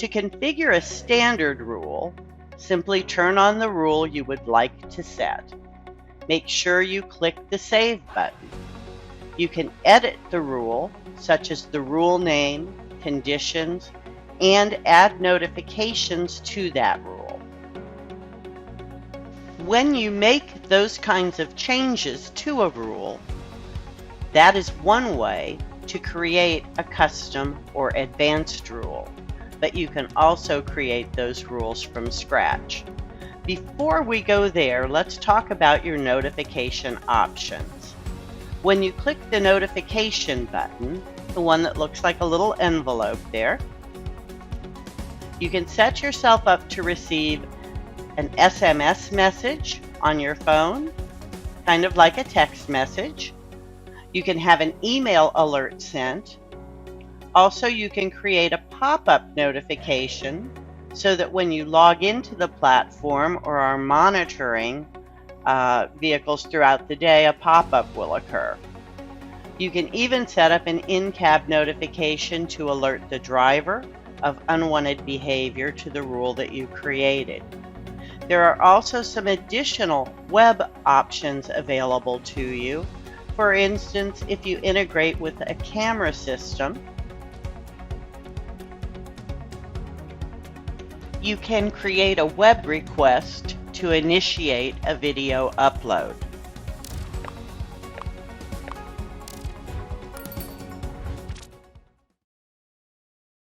To configure a standard rule, simply turn on the rule you would like to set. Make sure you click the Save button. You can edit the rule, such as the rule name, conditions, and add notifications to that rule. When you make those kinds of changes to a rule, that is one way to create a custom or advanced rule, but you can also create those rules from scratch. Before we go there, let's talk about your notification options. When you click the notification button, the one that looks like a little envelope there, you can set yourself up to receive an SMS message on your phone, kind of like a text message. You can have an email alert sent. Also, you can create a pop-up notification so that when you log into the platform or are monitoring vehicles throughout the day, a pop-up will occur. You can even set up an in-cab notification to alert the driver of unwanted behavior to the rule that you created. There are also some additional web options available to you. For instance, if you integrate with a camera system, you can create a web request to initiate a video upload.